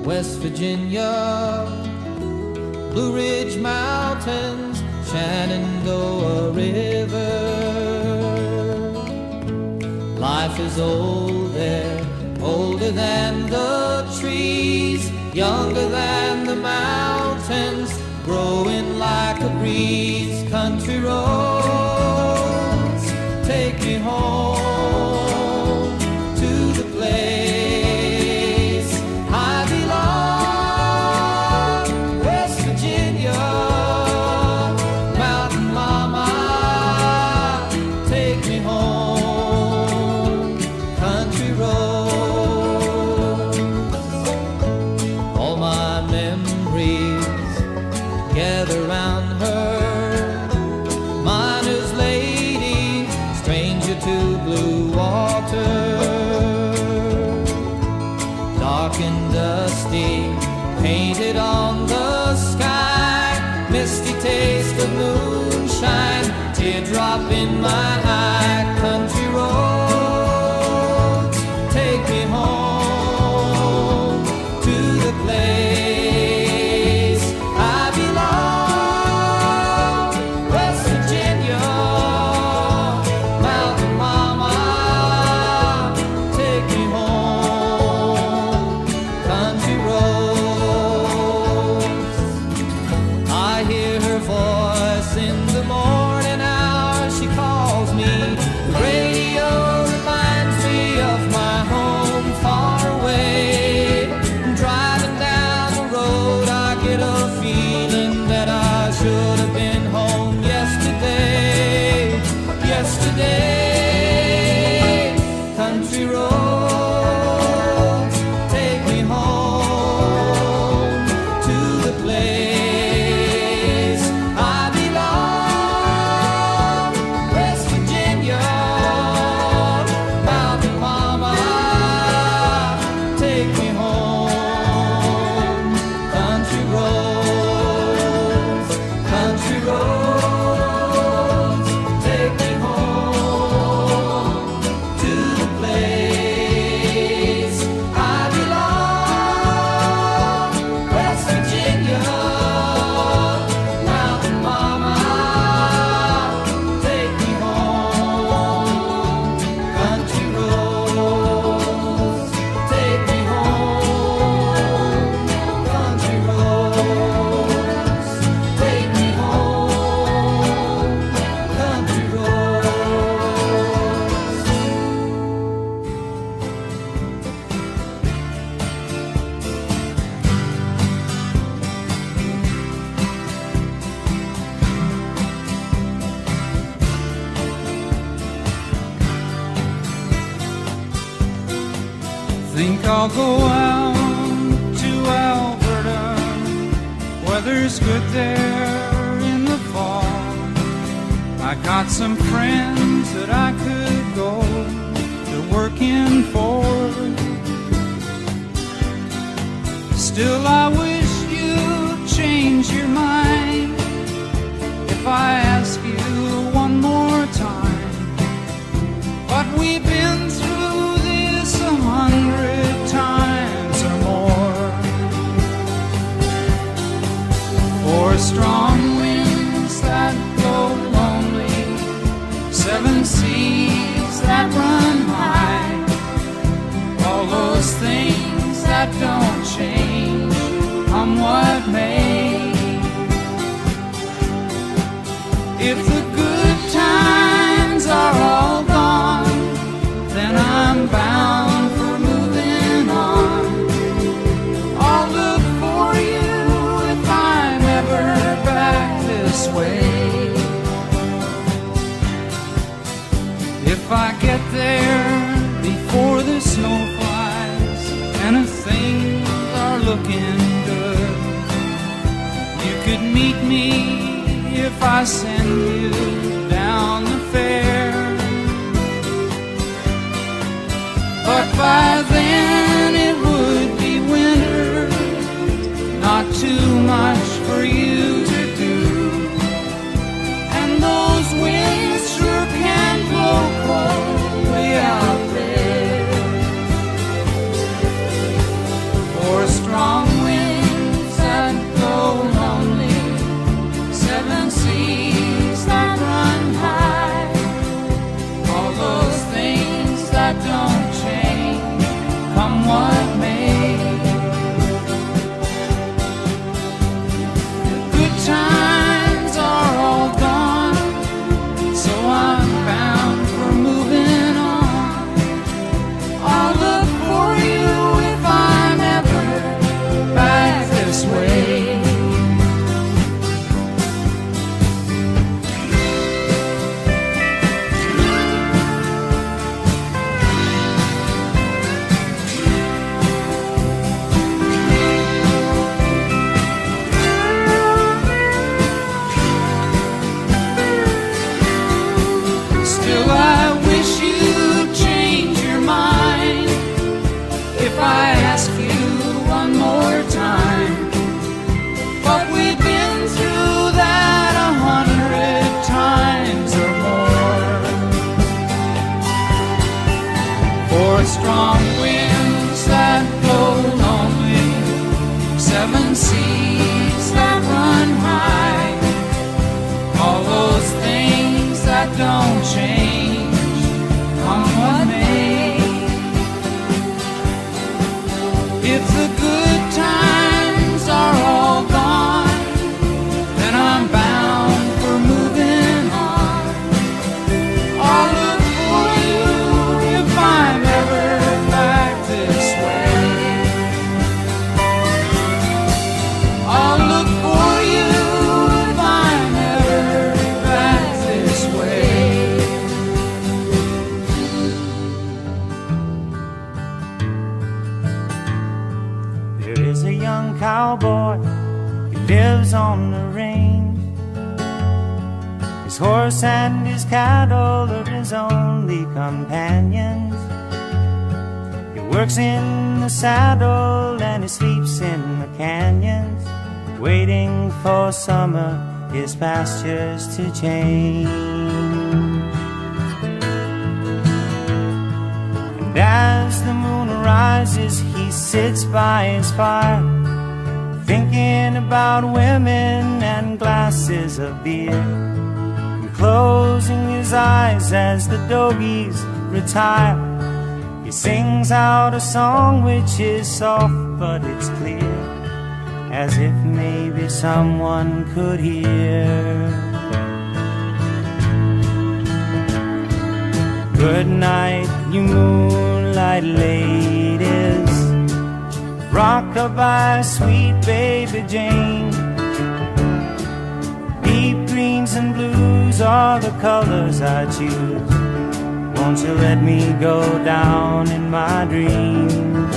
West Virginia, Blue Ridge Mountains, Shenandoah River. Life is old there, older than the trees, younger than the mountains, growing like a breeze. Country roads take me home to the place I belong. West Virginia, mountain mama, take me home. Country roads, all my memories gather round her. Miner's lady, stranger to blue water, dark and dusty, painted on the sky, misty taste of moonshine, teardrop in my eye. Country roads take me home to the place I belong. West Virginia, mountain mama, take me home. Country roads, I hear her voice in the morning hour. She calls me. The radio reminds me of my home far away. Driving down the road, I get a feeling that I should have been home yesterday. Yesterday, country roads take me home to the place I belong. West Virginia, mountain mama, take me home. Country roads, country roads, take me home to the place I belong. West Virginia, mountain mama, take me home. Country roads, take me home. Country roads, take me home. Country roads. Think I'll go out to Alberta. Weather's good there in the fall. I got some friends that I could go to working for. Still, I wish you'd change your mind if I ask you one more time. But we've been through this 100 times or more. For strong winds that blow lonely, 7 seas that run high, all those things that don't change, come what may. If the good times are all gone, then I'm bound for moving on. I'll look for you if I'm ever back this way. If I get there before the snow flies and if things are looking good, you could meet me if I send you down the fair. But by then it would be winter, not too much for you to do. And those winds sure can blow cold way out there. For a strong seven seas that run high, all those things that don't change, come what may. If the good times are all gone, then I'm bound for moving on. I'll look for you if I'm ever back this way. I'll look for you if I'm ever back this way. There is a young cowboy, he lives on the range. His horse and his cattle are his only companions. He works in the saddle and he sleeps in the canyons, waiting for summer, his pastures to change. And as the moon rises, he sits by his fire, thinking about women and glasses of beer, and closing his eyes as the dogies retire. He sings out a song which is soft but it's clear, as if maybe someone could hear. Good night, you moonlight ladies, rock-a-bye, sweet baby Jane. Deep greens and blues are the colors I choose. Won't you let me go down in my dreams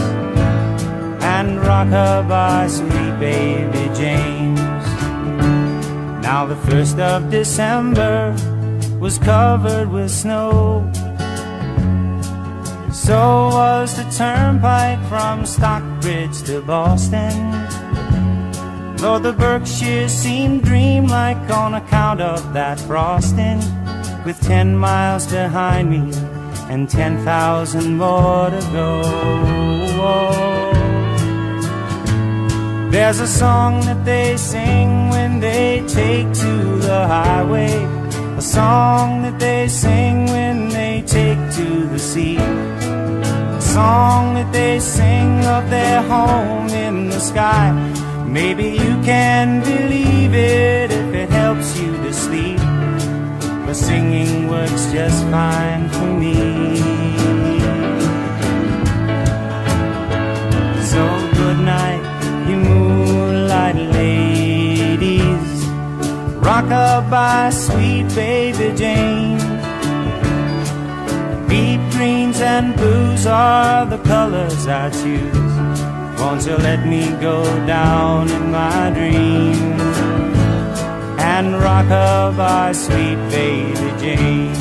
and rock-a-bye, sweet baby James? Now the 1st of December was covered with snow, so was the turnpike from Stockbridge to Boston. Though the Berkshires seemed dreamlike on account of that frosting, with 10 miles behind me and 10,000 more to go. There's a song that they sing when they take to the highway, a song that they sing when they take to the sea, a song that they sing of their home in the sky. Maybe you can believe it if it helps you to sleep, but singing works just fine for me. So good night, you moonlight ladies, rock-a-bye, sweet baby Jane. Deep greens and blues are the colors I choose. Won't you let me go down in my dreams and rock-a-bye, sweet baby Jane?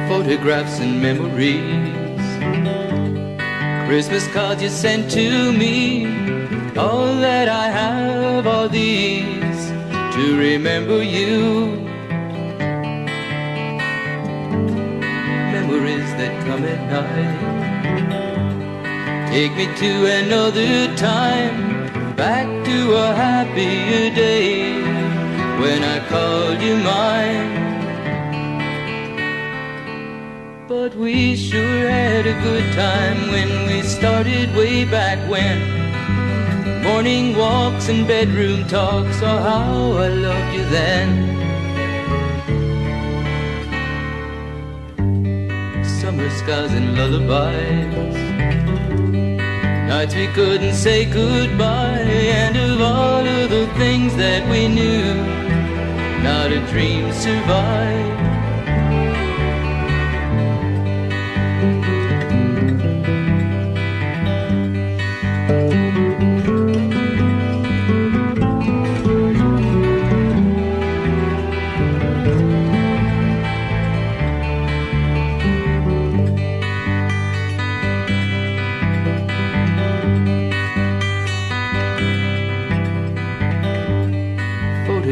Photographs and memories, Christmas cards you sent to me, all that I have are these to remember you. Memories that come at night take me to another time, back to a happier day when I called you mine. But we sure had a good time when we started way back when. Morning walks and bedroom talks, oh how I loved you then. Summer skies and lullabies, nights we couldn't say goodbye, and of all of the things that we knew, not a dream survived.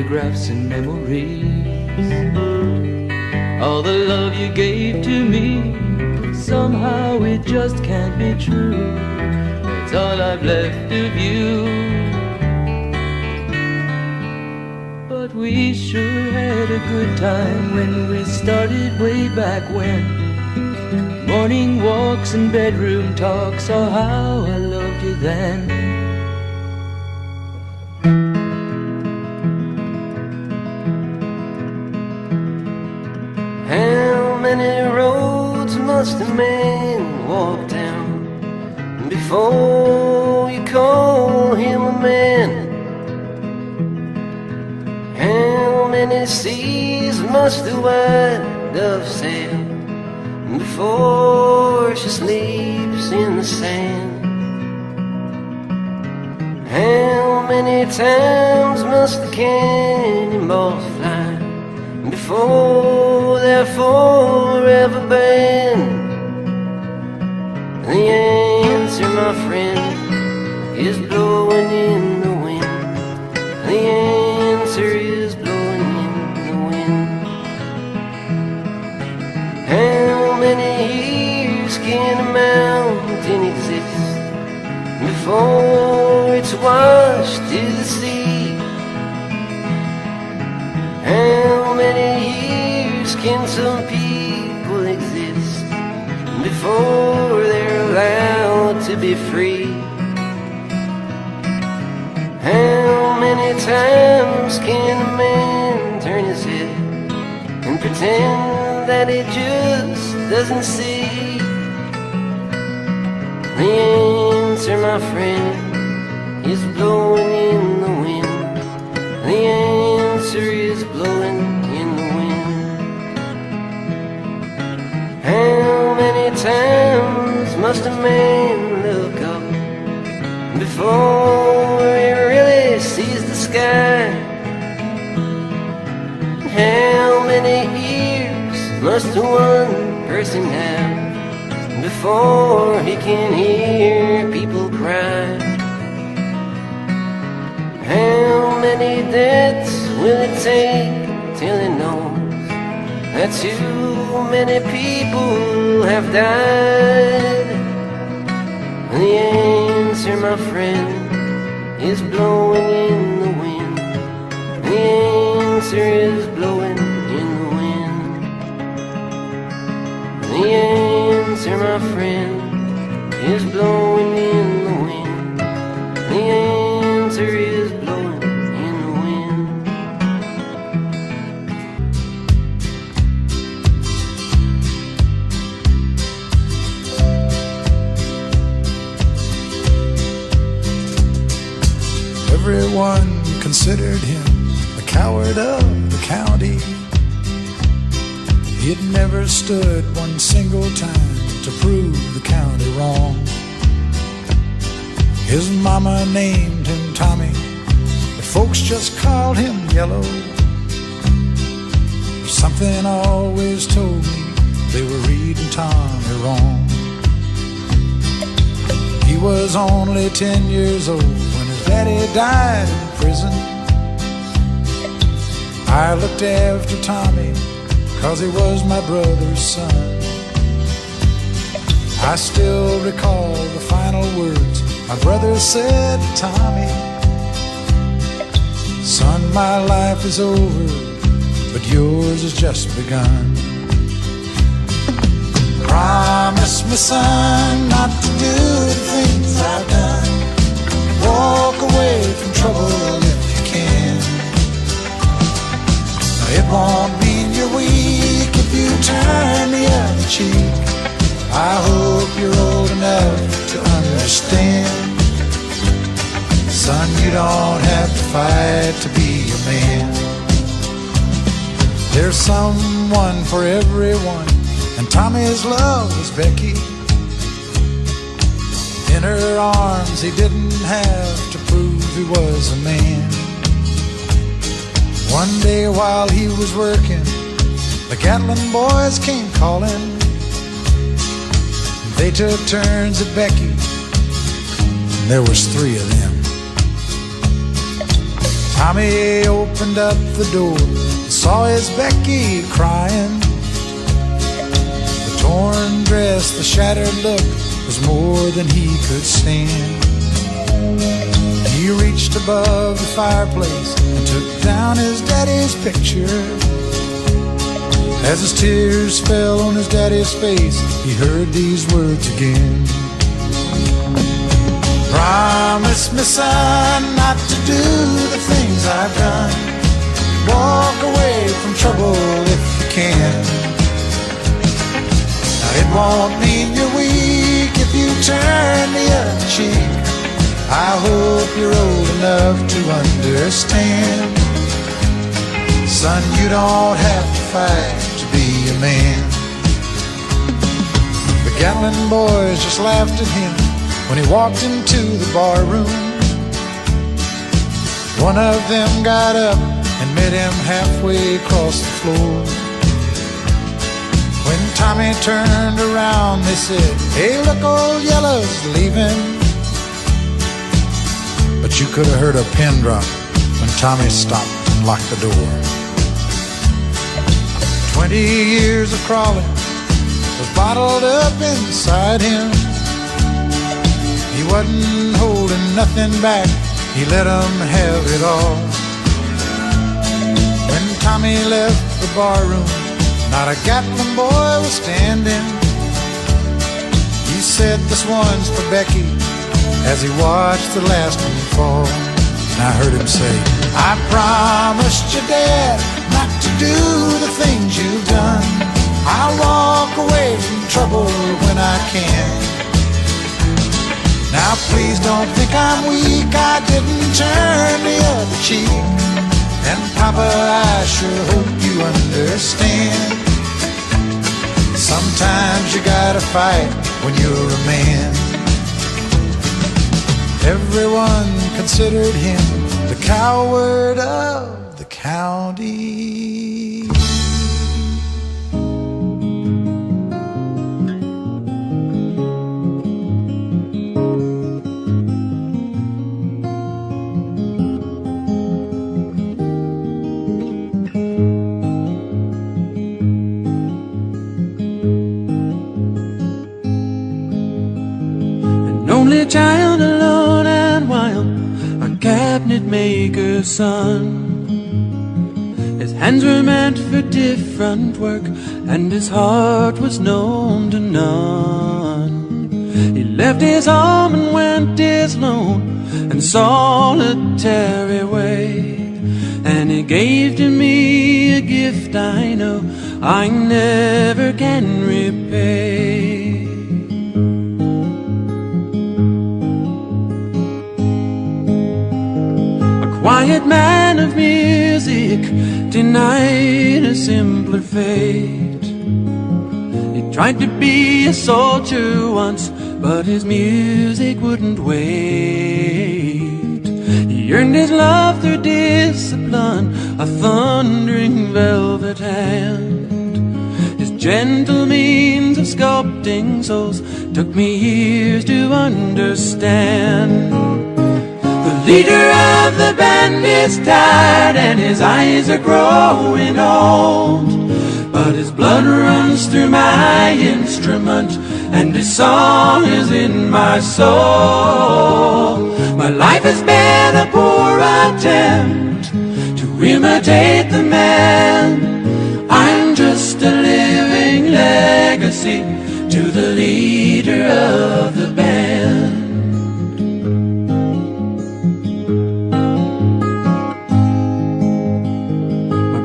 photographs and memories. All the love you gave to me, somehow it just can't be true. That's all I've left of you. But we sure had a good time when we started way back when. Morning walks and bedroom talks, oh how I loved you then. How many roads must a man walk down before you call him a man? How many seas must the white dove sail before she sleeps in the sand? How many times must the cannonballs fly before they're forever banned? The answer, my friend, is blowing in the wind. The answer is blowing in the wind. How many years can a mountain exist before it's washed to the sea? How many years can some people exist before they're allowed to be free? How many times can a man turn his head and pretend that he just doesn't see? The answer, my friend, is blowing in the wind. The answer is blowing in the wind. How many times must a man look up before he really sees the sky? How many ears must one person have before he can hear people cry? How many deaths will it take till he knows that too many people have died? The answer, my friend, is blowing in the wind. The answer is blowing in the wind. The answer, my friend, is blowing in the wind. The answer is blowing in the wind. Everyone considered him the coward of the county. He'd never stood one single time to prove the county wrong. His mama named him Tommy, but folks just called him Yellow. Something always told me they were reading Tommy wrong. He was only 10 years old when his daddy died in prison. I looked after Tommy 'cause he was my brother's son. I still recall the final words my brother said to Tommy. Son, my life is over, but yours has just begun. Promise me, son, not to do the things I've done. Walk away from trouble if you can. It won't mean you're weak if you turn the other cheek. I hope you're old enough to understand. Son, you don't have to fight to be a man. There's someone for everyone, and Tommy's love was Becky. In her arms he didn't have to prove he was a man. One day while he was working, the Gatlin boys came calling. They took turns at Becky, and there was 3 of them. Tommy opened up the door and saw his Becky crying. The torn dress, the shattered look was more than he could stand. He reached above the fireplace and took down his daddy's picture. As his tears fell on his daddy's face, he heard these words again. Promise me, son, not to do the things I've done. Walk away from trouble if you can. Now it won't mean you're weak if you turn the other cheek. I hope you're old enough to understand. Son, you don't have to fight to be a man. The Gatlin boys just laughed at him when he walked into the bar room. One of them got up and met him halfway across the floor. When Tommy turned around, they said, "Hey, look, old Yellow's leaving." But you could have heard a pin drop when Tommy stopped and locked the door. 20 years of crawling was bottled up inside him. He wasn't holding nothing back, he let them have it all. When Tommy left the bar room, not a Gatlin boy was standing. He said, "This one's for Becky," as he watched the last one fall. And I heard him say, "I promised your dad not to do the things you've done. I'll walk away from trouble when I can. Now please don't think I'm weak, I didn't turn the other cheek. And Papa, I sure hope you understand. Sometimes you gotta fight when you're a man." Everyone considered him the coward of the county. An only child alone and wild, a cabinet maker's son. His hands were meant for different work, and his heart was known to none. He left his home and went his lone and solitary way, and he gave to me a gift I know I never can repay. Quiet man of music, denied a simpler fate. He tried to be a soldier once, but his music wouldn't wait. He earned his love through discipline, a thundering velvet hand. His gentle means of sculpting souls took me years to understand. The leader of the band is tired and his eyes are growing old, but his blood runs through my instrument and his song is in my soul. My life has been a poor attempt to imitate the man. I'm just a living legacy to the leader of the band.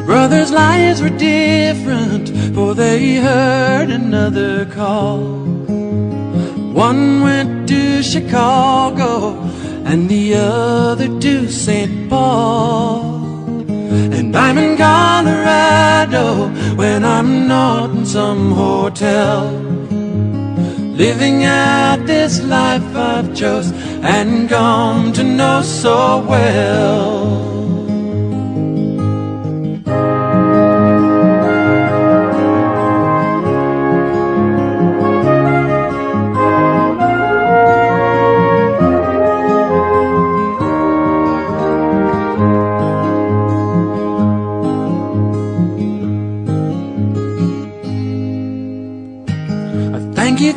Brothers' lives were different, for they heard another call. One went to Chicago and the other to St. Paul. And I'm in Colorado when I'm not in some hotel, living out this life I've chose and come to know so well.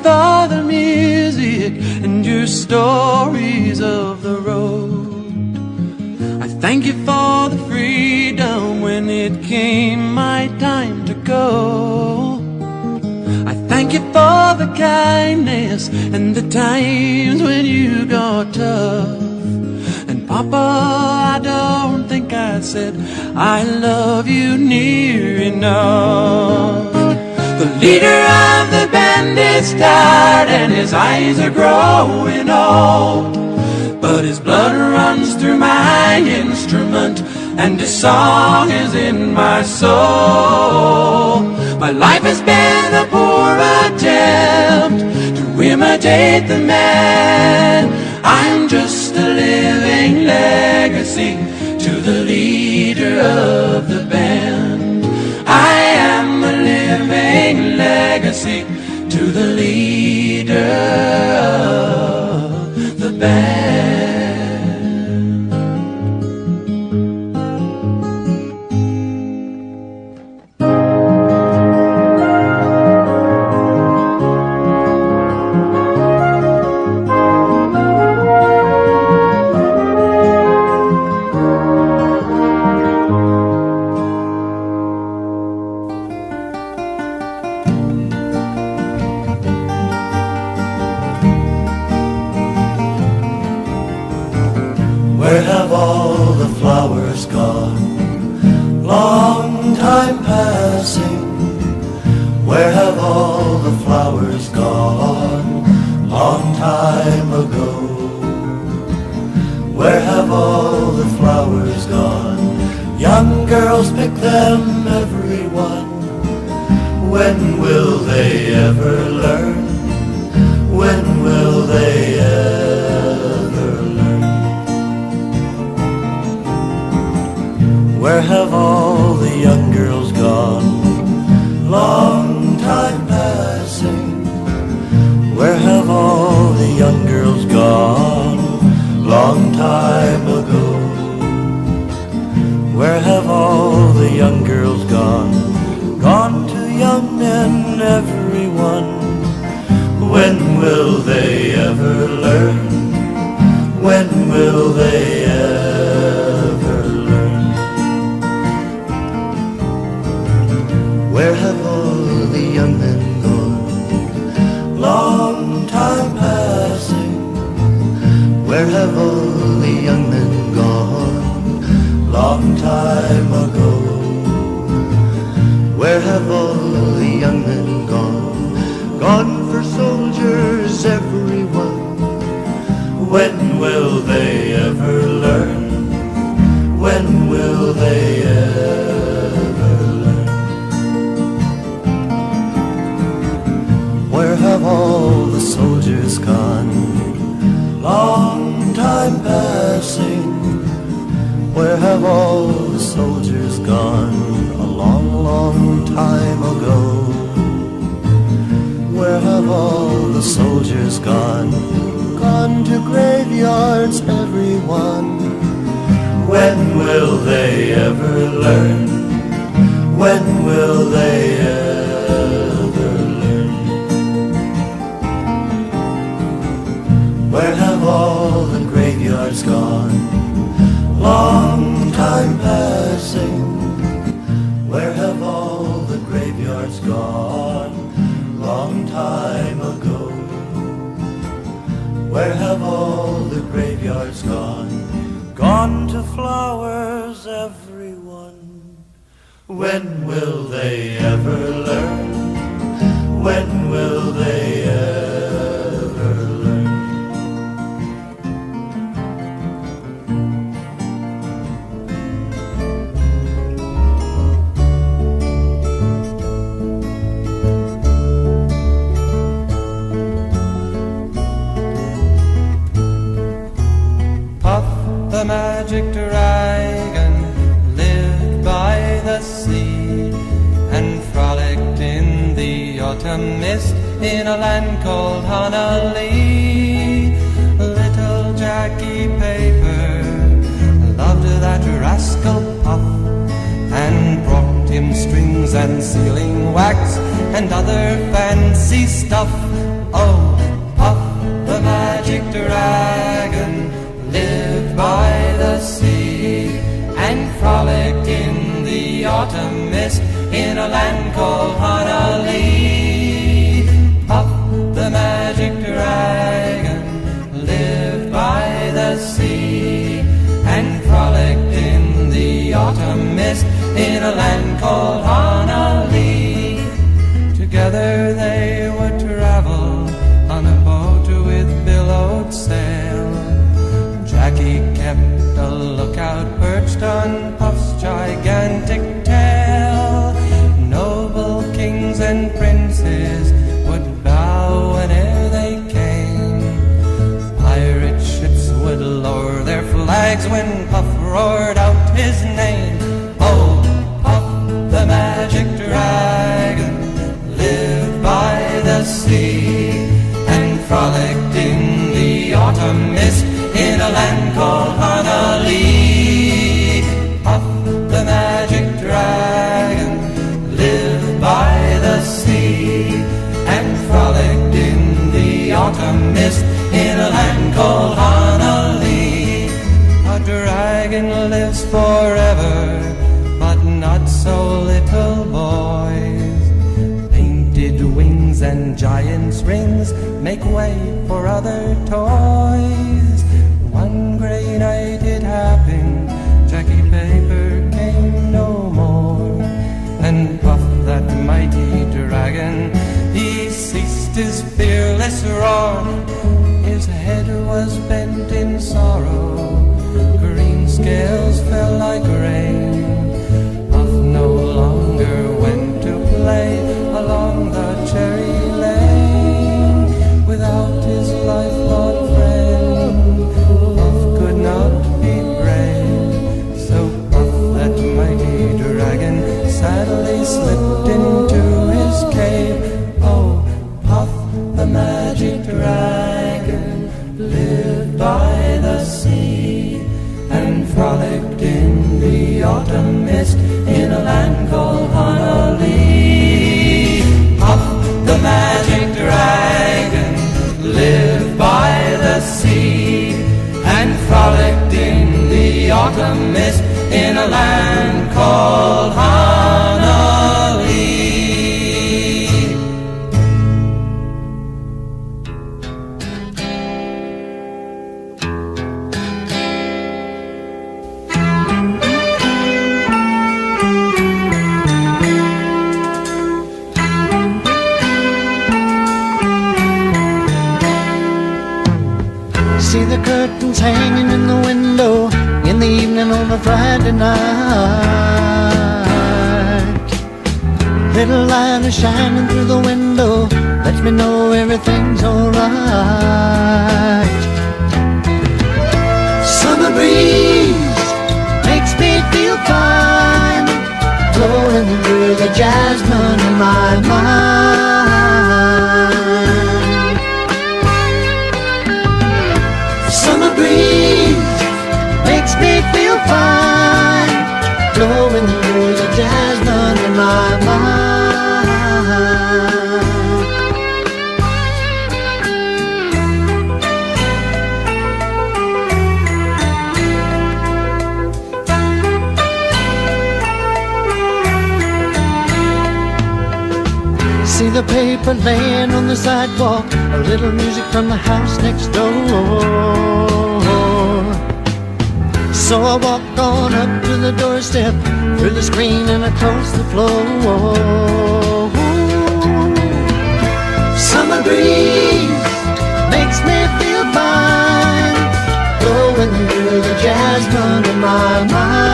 for the music and your stories of the road. I thank you for the freedom when it came my time to go. I thank you for the kindness and the times when you got tough. And Papa, I don't think I said I love you near enough. The leader of the band is tired and his eyes are growing old, but his blood runs through my instrument and his song is in my soul. My life has been a poor attempt to imitate the man. I'm just a living legacy to the leader of the band. I am a living legacy to the leader of the band. Where have all the flowers gone? Long time passing. Where have all the flowers gone? Long time ago. Where have all the flowers gone? Young girls pick them, everyone. When will they ever learn? When will they ever learn? Where have all the young girls gone? Long time passing. Where have all the young girls gone? Long time ago. Where have all the young girls gone? Gone to young men, everyone. When will they ever learn? When will they ever learn? Where have all the young men gone? Long time passing. Where have all the young men gone? Long time ago. Where have all the young men gone? Gone for soldiers, everyone. When will they ever learn? When will they ever learn? Where have all the soldiers gone? Long time passing. Where have all the soldiers gone? A long, long time ago. Where have all the soldiers gone? Gone to graveyards, everyone. When will they ever learn? When will they ever learn? Where have all the graveyards gone? Long time passing. Where have all the graveyards gone? Long time ago. Where have all the graveyards gone? Gone to flowers, everyone. When will they ever learn? When will they ever learn? The magic dragon lived by the sea and frolicked in the autumn mist in a land called Honolulu. Little Jackie Paper loved that rascal Puff and brought him strings and sealing wax and other fancy stuff. Oh, Puff the magic dragon lived by the sea and frolicked in the autumn mist in a land called Honolulu. Puff the magic dragon lived by the sea and frolicked in the autumn mist in a land called Honolulu. Together they would travel on a boat with billowed sail. Jackie kept a lookout perched on Puff's gigantic tail. Noble kings and princes would bow whene'er they came. Pirate ships would lower their flags when Puff roared out his name. Oh, Puff the magic dragon lived by the sea and frolicked in the autumn mist in a land called Honolulu. Puff the magic dragon lived by the sea and frolicked in the autumn mist in a land called Honolulu. A dragon lives forever, but not so little boys. Painted wings and giant's rings make way for other toys. One gray night it happened, Jackie Paper came no more, and Puff that mighty dragon, he ceased his fearless roar. His head was bent in sorrow, green scales fell like rain. Puff no longer went to play along the cherry lane. Without his lifelong friend, Puff could not be brave. So Puff that mighty dragon sadly slipped into his cave. Oh, Puff the magic dragon lived by the sea and frolicked in the autumn mist in a land called Honolulu. Puff the magic dragon lived by the sea and frolicked in the autumn mist in a land called Honolulu. See the curtains hanging in the window in the evening on a Friday night. Little light is shining through the window, lets me know everything's alright. Summer breeze makes me feel fine, blowing through the jasmine in my mind. Summer breeze makes me feel fine, blowing through the jasmine in my mind. See the paper laying on the sidewalk, a little music from the house next door. So I walk on up to the doorstep, through the screen and across the floor. Summer breeze makes me feel fine, blowing through the jasmine in my mind.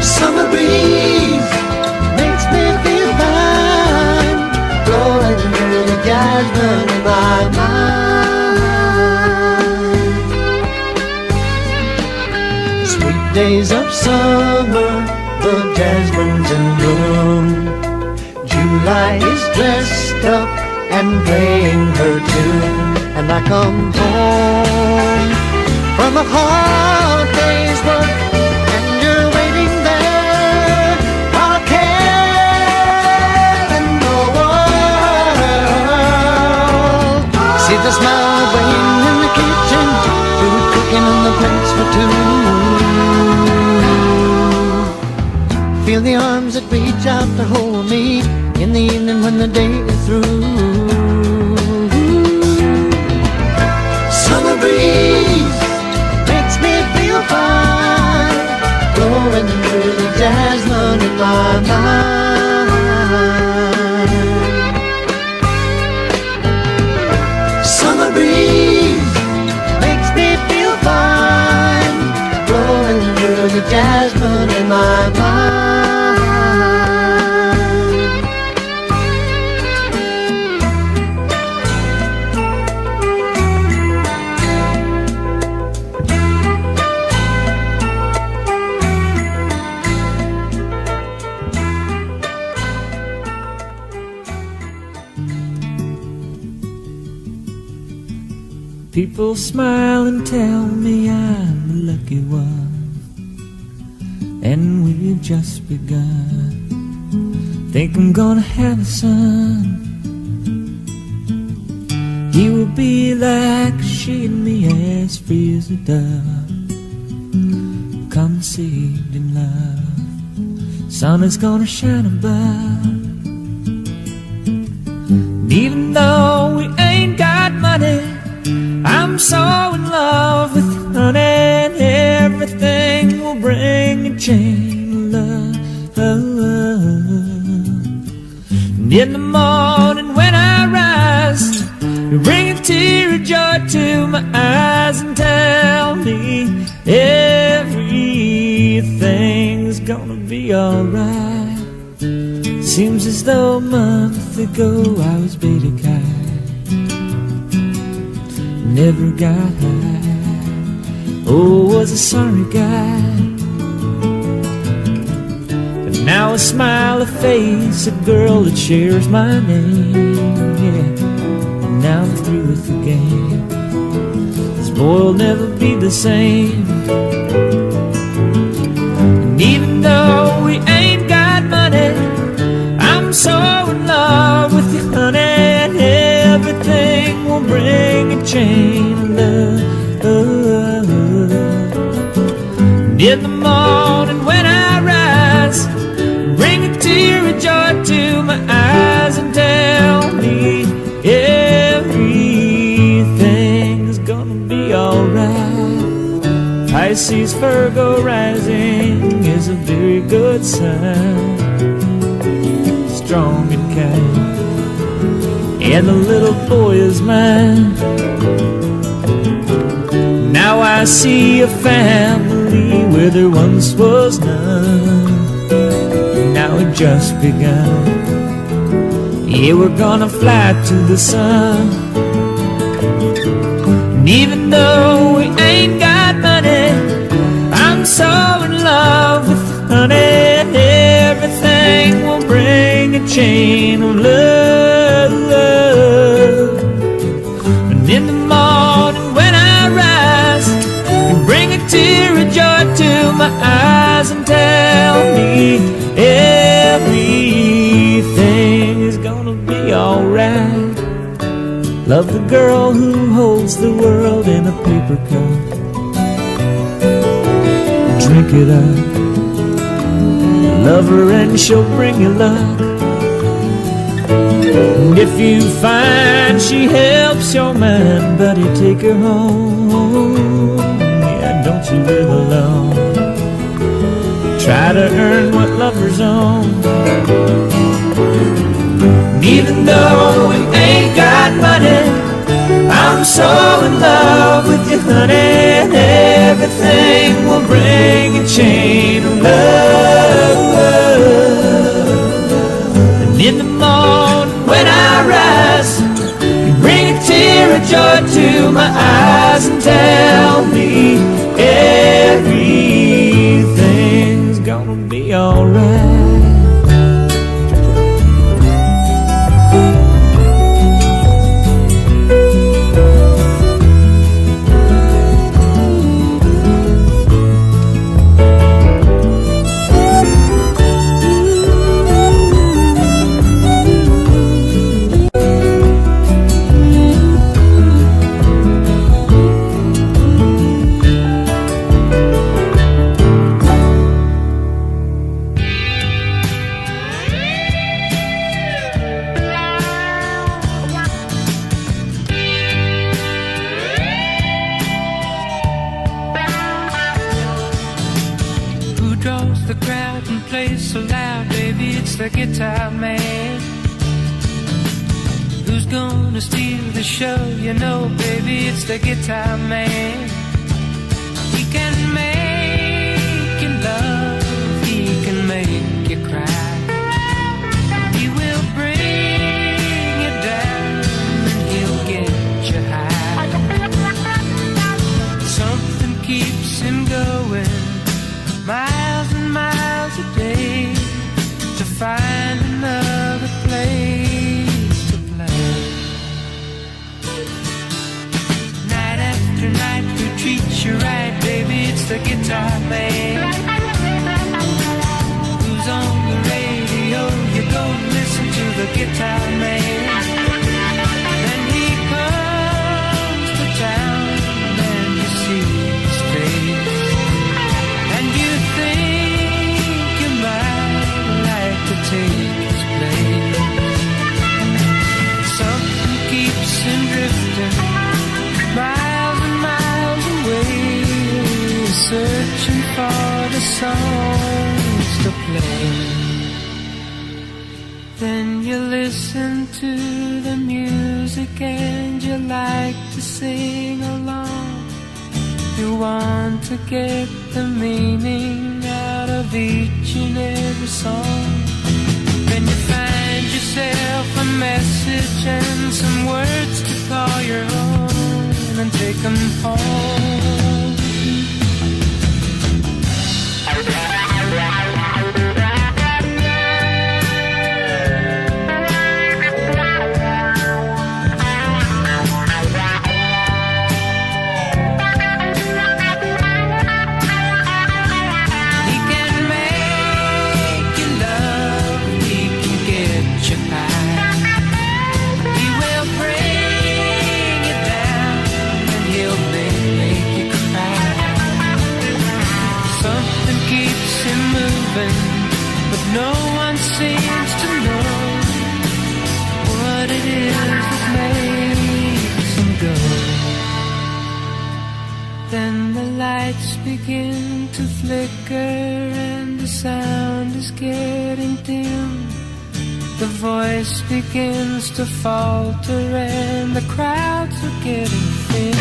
Summer breeze makes me feel fine, blowing through the jasmine in my mind. Sweet days of summer, the jasmine's in bloom. July is dressed up and playing her tune, and I come home from a hard day's work, and you're waiting there while I a smile waiting in the kitchen, food cooking on the plates for two. Feel the arms that reach out to hold me in the evening when the day is through. Summer breeze makes me feel fine, blowing through the jasmine in my mind. Summer breeze makes me feel fine, blowing through the jasmine in my mind. People smile and tell me I'm the lucky one, and we've just begun. Think I'm gonna have a son. He will be like she and me, as free as a dove, conceived in love. Sun is gonna shine above. And even though we ain't got money, I'm so in love with you, honey, and everything will bring a chain of love. And in the morning when I rise, you bring a tear of joy to my eyes and tell me everything's gonna be alright. Seems as though a month ago I was beta kite, never got high, oh, was a sorry guy. But now I smile, a face, a girl that shares my name, yeah. And now I'm through with the game. This boy will never be the same. And even though we ain't got money, I'm so in love with you, honey, and everything will bring a chain of love. And in the morning when I rise, bring a tear of joy to my eyes and tell me everything's gonna be alright. Pisces, Virgo rising is a very good sign, strong and kind, and the little boy is mine. Now I see a family where there once was none. Now it just begun. Yeah, we're gonna fly to the sun. And even though we ain't got money, I'm so in love with you, honey, and everything will bring a chain of love. And in the morning when I rise, you bring a tear of joy to my eyes and tell me everything is gonna be alright. Love the girl who holds the world in a paper cup. Drink it up. Love her and she'll bring you luck. And if you find she helps your mind, buddy, take her home. Yeah, don't you live alone. Try to earn what lovers own. And even though we ain't got money, I'm so in love with you, honey, and everything will bring a chain of love. And in the morning when I rise, you bring a tear of joy to my eyes and tell me everything's gonna be alright. the crowd and plays so loud, baby, it's the guitar man. Who's gonna steal the show? You know, baby, it's the guitar man. He can make you love, he can make you cry. He will bring you down and he'll get you high. Something keeps him going miles and miles a day to find another place to play. Night after night who treats you right, baby, it's the guitar man. Who's on the radio? You go listen to the guitar man. Then he comes to town and you see his face, and you think you might like to take his place. Something keeps him drifting miles and miles away, searching for the songs to play. Then you listen to the music and you like to sing along. You want to get the meaning out of each and every song. Then you find yourself a message and some words to call your own and take them home. But no one seems to know what it is that makes him go. Then the lights begin to flicker and the sound is getting dim. The voice begins to falter and the crowds are getting thin.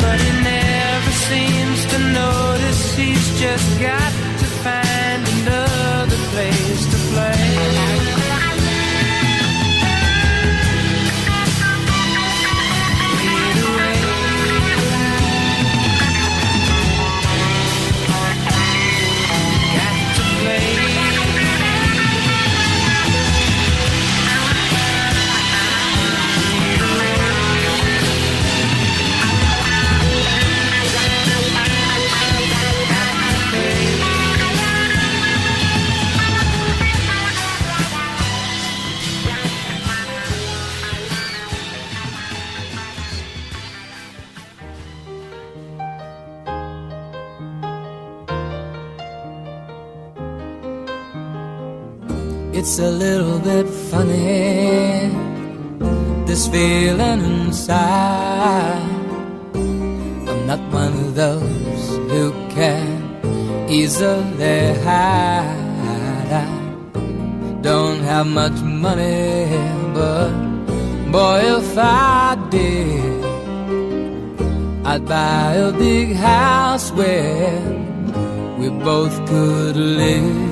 But he never seems to notice he's just got to find another place to play. Fade away. Got to play. It's a little bit funny, this feeling inside. I'm not one of those who can easily hide. I don't have much money, but boy, if I did, I'd buy a big house where we both could live.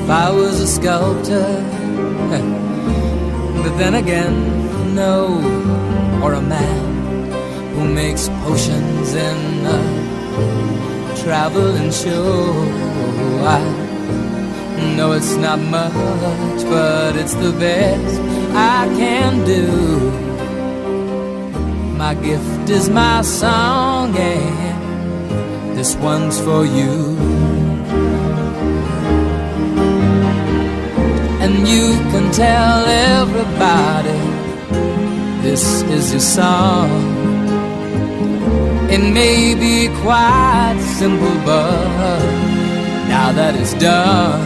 If I was a sculptor, but then again, no, or a man who makes potions in a traveling show. I know it's not much, but it's the best I can do. My gift is my song, and this one's for you. And you can tell everybody this is your song. It may be quite simple, but now that it's done,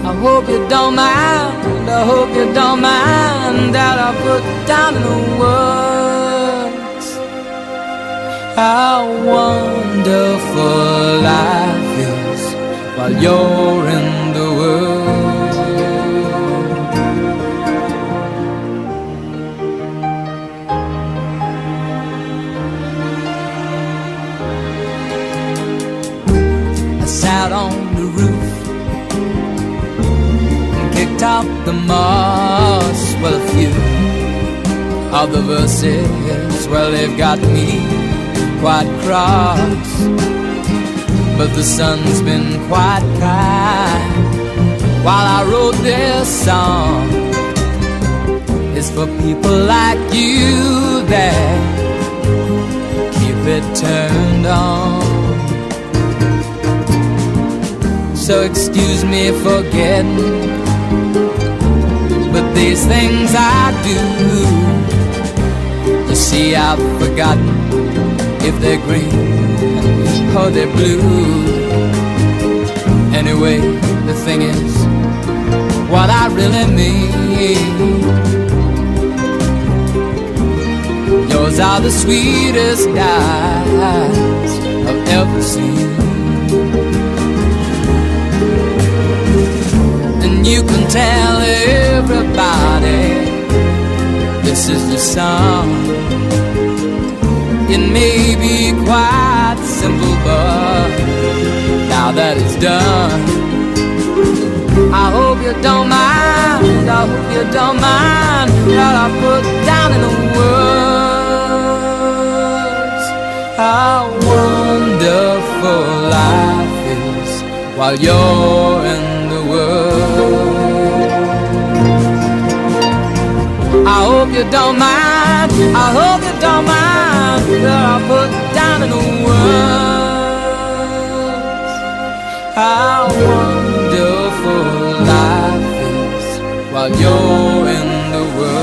I hope you don't mind, I hope you don't mind that I put down in the words how wonderful life is while you're in the world. I sat on the roof and kicked out the moss. Well, a few of the verses, well, they've got me quite cross, but the sun's been quite kind while I wrote this song. It's for people like you that keep it turned on. So excuse me for getting, but these things I do, you see, I've forgotten if they're green or they're blue. Anyway, the thing is, what I really mean, yours are the sweetest eyes I've ever seen. And you can tell everybody this is the song. It may be quite simple, but now that it's done, I hope you don't mind, I hope you don't mind what I put down in the words. How wonderful life is while you're in the world. I hope you don't mind, I hope you don't mind that I put down in the words. How wonderful life is while you're in the world.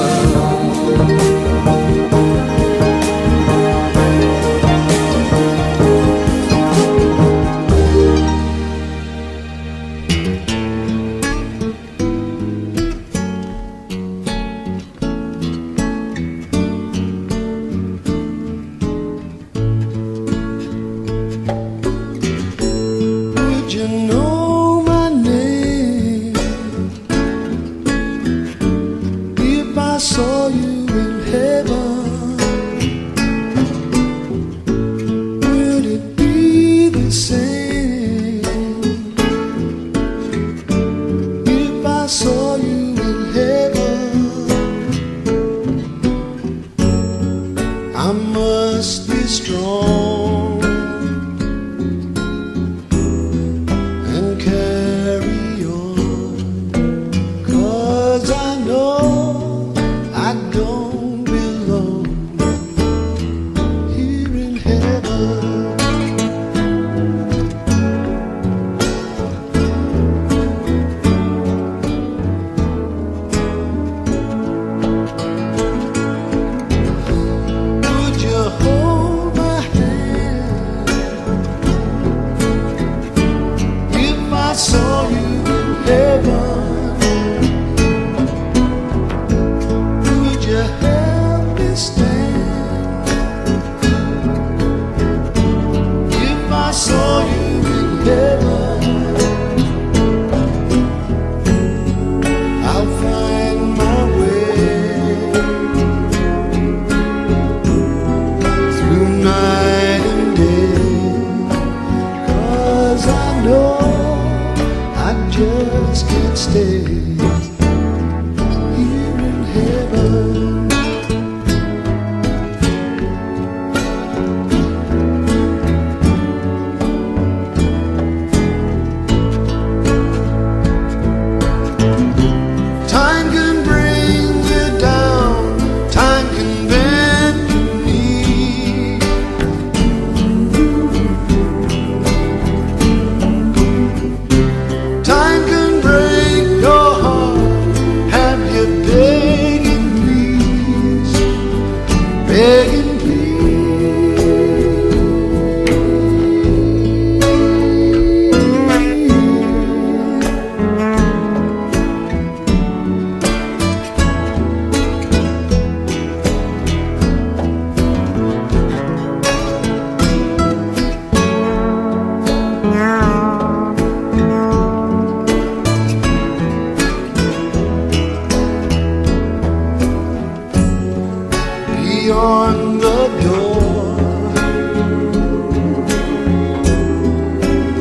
on the door.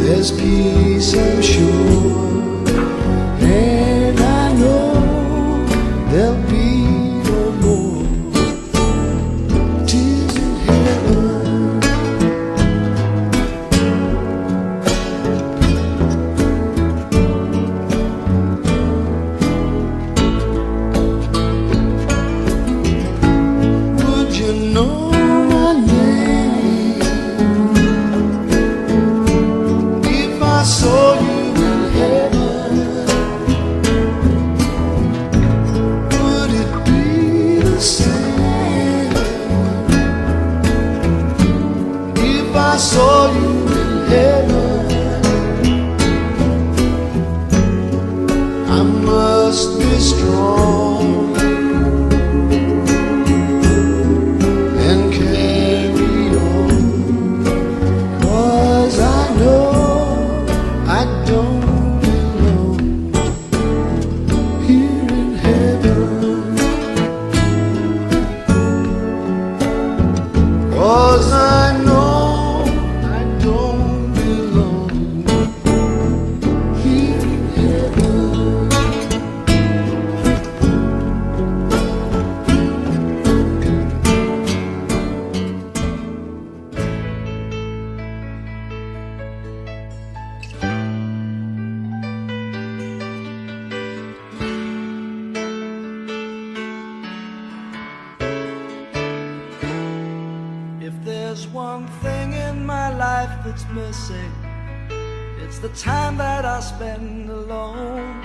There's peace, I'm sure, and I know there'll be no more tears in heaven. Would you know my name if I saw you in heaven? Would it be the same if I saw you in heaven? I must be strong and carry on, 'cause I know I don't belong here in heaven. 'Cause I know I don't belong here in heaven. If there's one thing in my life that's missing, it's the time that I spend alone,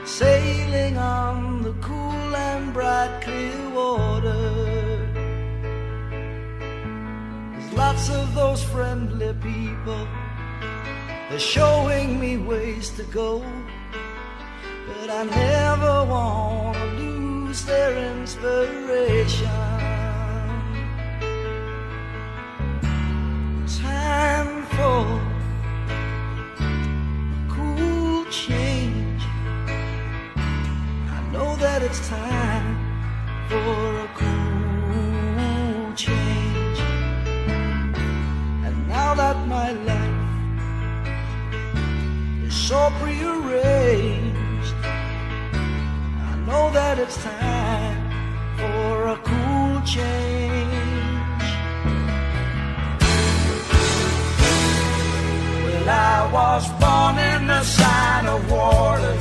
sailing on the cool and bright clear water. There's lots of those friendly people, they're showing me ways to go, but I never want to lose their inspiration. Time for cool change. I know that it's time for a cool change. And now that my life is so prearranged, I know that it's time for a cool change. I was born in the sign of water,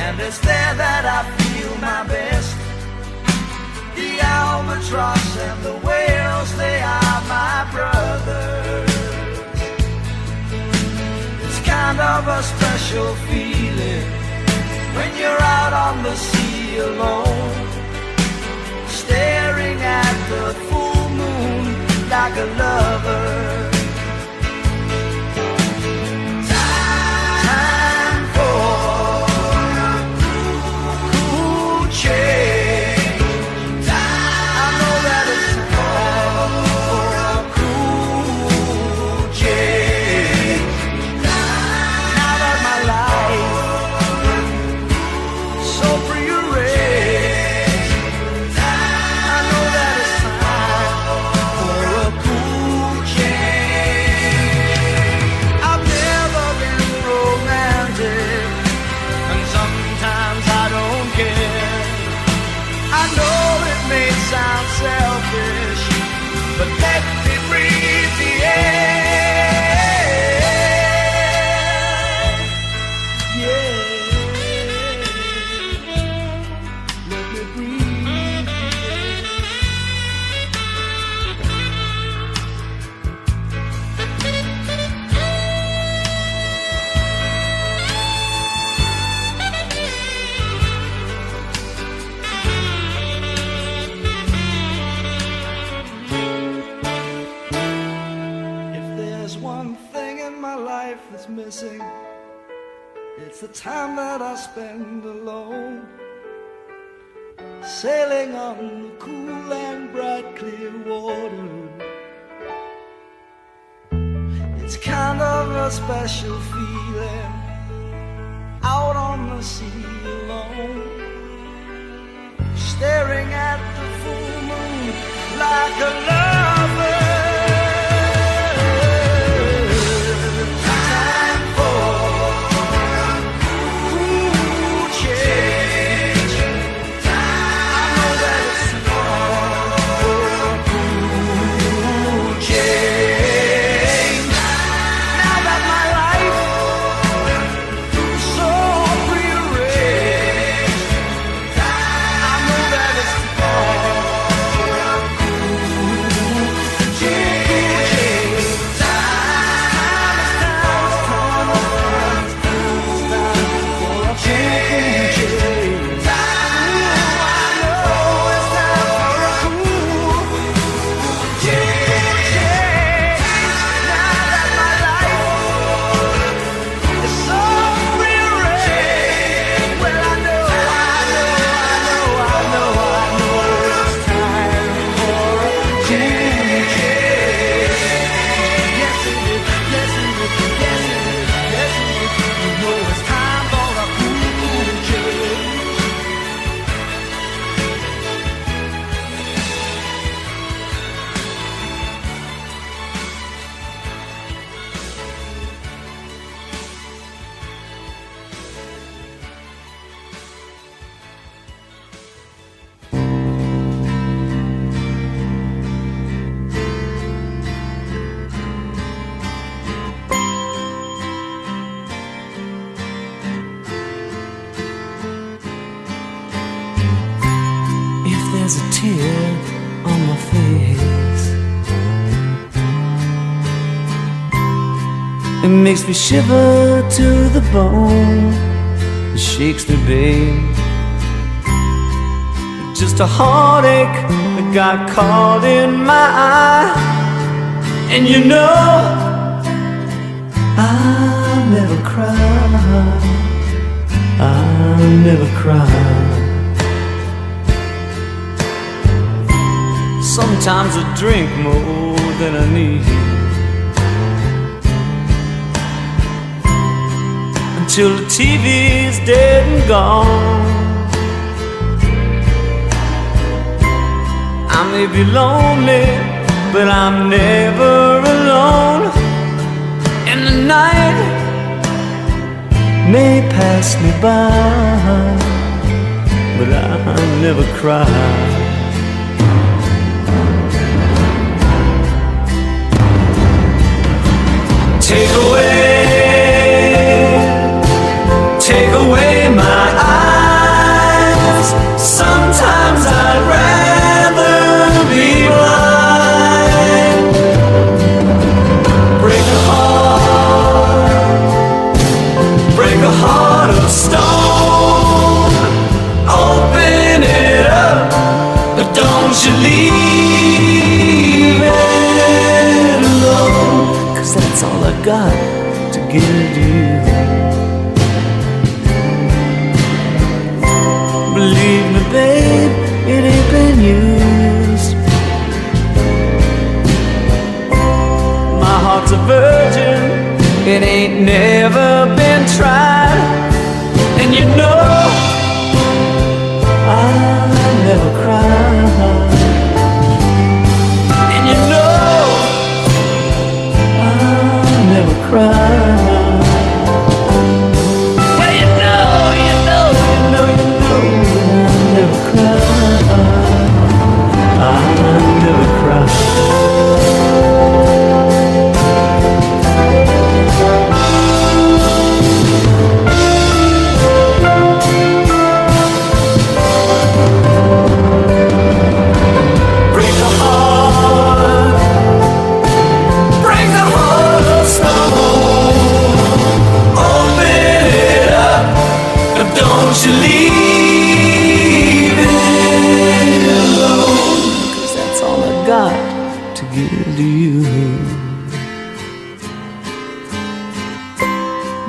and it's there that I feel my best. The albatross and the whales, they are my brothers. It's kind of a special feeling when you're out on the sea alone, staring at the full moon like a lover. Selfish, but let me breathe the air. Yeah, let me breathe the that's missing, it's the time that I spend alone, sailing on the cool and bright clear water. It's kind of a special feeling out on the sea alone, staring at the full moon like a lover. Time for cool change. I know that it's time for cool change. Now that my life is so prearranged, I know that it's time for cool change. If there's a tear on my face, it makes me shiver to the bone. It shakes me, babe. Just a heartache that got caught in my eye. And you know, I never cry. I never cry. Sometimes I drink more than I need, until the TV's dead and gone. I may be lonely, but I'm never alone. And the night may pass me by, but I never cry. Take away my eyes. Sometimes I'd rather be blind. Break a heart of stone. Open it up, but don't you leave it alone. 'Cause that's all I got to give you. Believe me, babe, it ain't been used. My heart's a virgin, it ain't never been tried. And you know, I never cry. And you know, I never cry.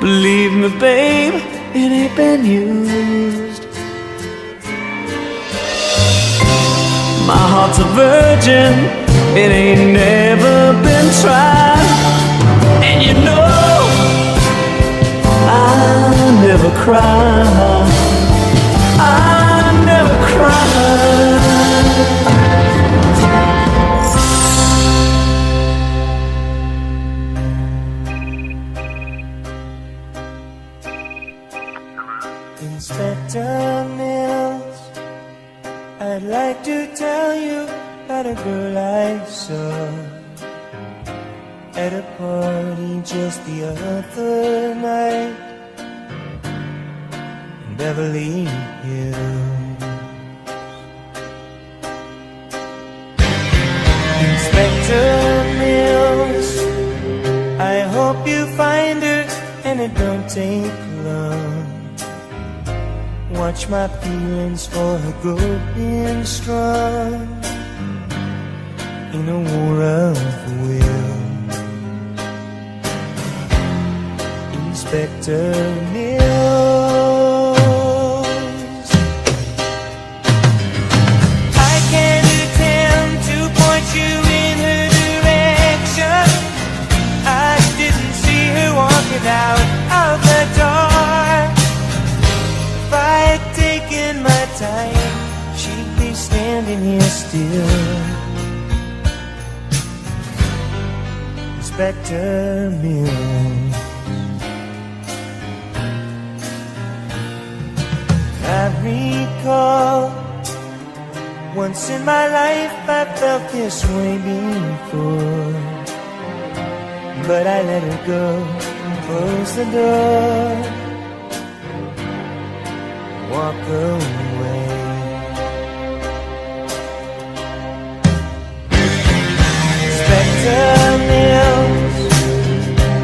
Believe me, babe, it ain't been used. My heart's a virgin, it ain't never been tried. And you know, I never cry. I never cry. a girl I saw at a party just the other night in Beverly Hills. Inspector Mills, I hope you find her and it don't take long. Watch my feelings for her growing strong in a war of will. Inspector Mills, I can't attempt to point you in her direction. I didn't see her walking out of the door. If I had taken my time, she'd be standing here still. Inspector Mills, I recall once in my life I felt this way before, but I let her go, close the door, walk away. Inspector Mills,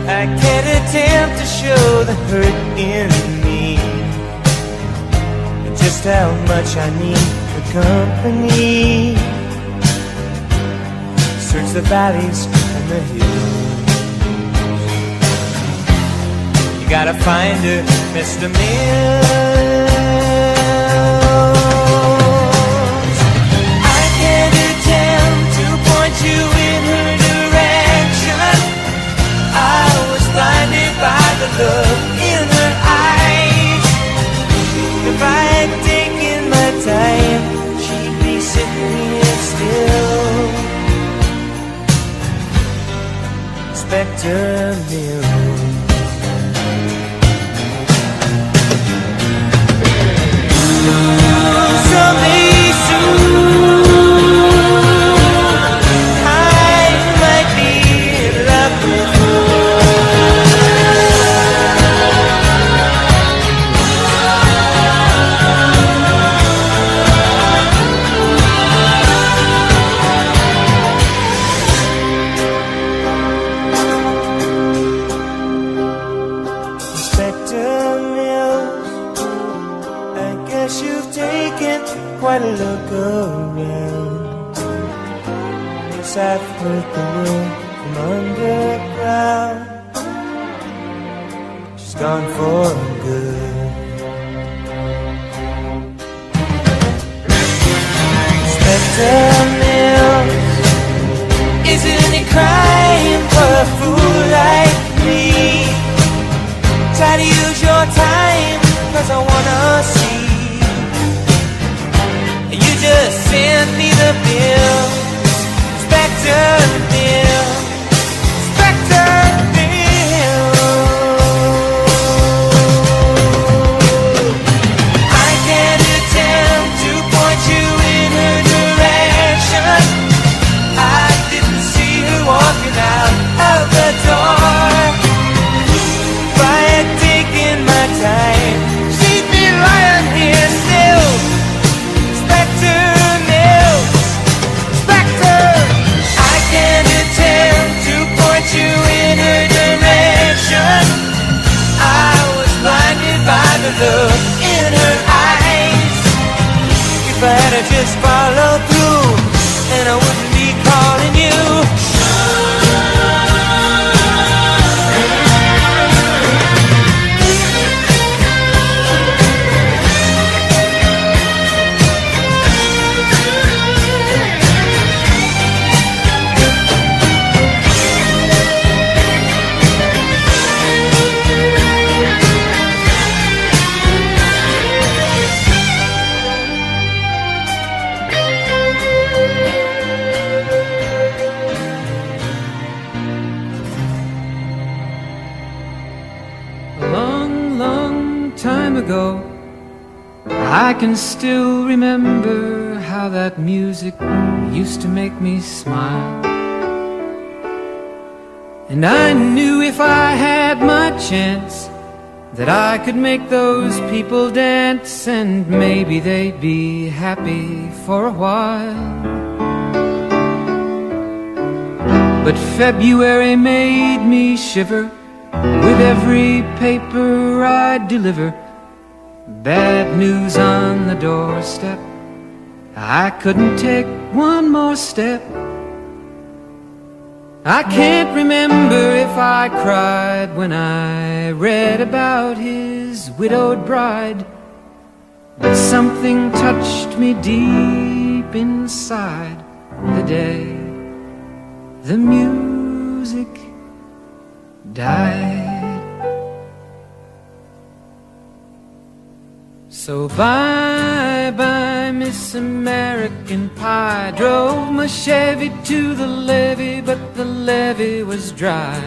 I can't attempt to show the hurt in me, just how much I need the company. Search the valleys and the hills. You gotta find her, Mr. Mills. I can't attempt to point you in her direction. I was blinded by the look in her eyes. If I had taken my time, she'd be sitting here still. Inspector Mills, someday soon I might be in love with you. Quite a look around. Yes, I've heard the word from underground. She's gone for good. Inspector Mills, isn't it crime for a fool like me? Try to use your time, 'cause I wanna see. Just send me the bill, Inspector Bill, Inspector Bill. I can't attempt to point you in her direction. I didn't see her walking out of the door. If I had taken my time, she'd be lying here still. Inspector Mills, Inspector, I can't attempt to point you in her direction. I was blinded by the look in her eyes. If I had just followed through, then I wouldn't be calling you. Ago, I can still remember how that music used to make me smile. And I knew if I had my chance that I could make those people dance, and maybe they'd be happy for a while. But February made me shiver with every paper I'd deliver. Bad news on the doorstep, I couldn't take one more step. I can't remember if I cried when I read about his widowed bride, but something touched me deep inside the day the music died. So bye-bye, Miss American Pie. Drove my Chevy to the levee, but the levee was dry.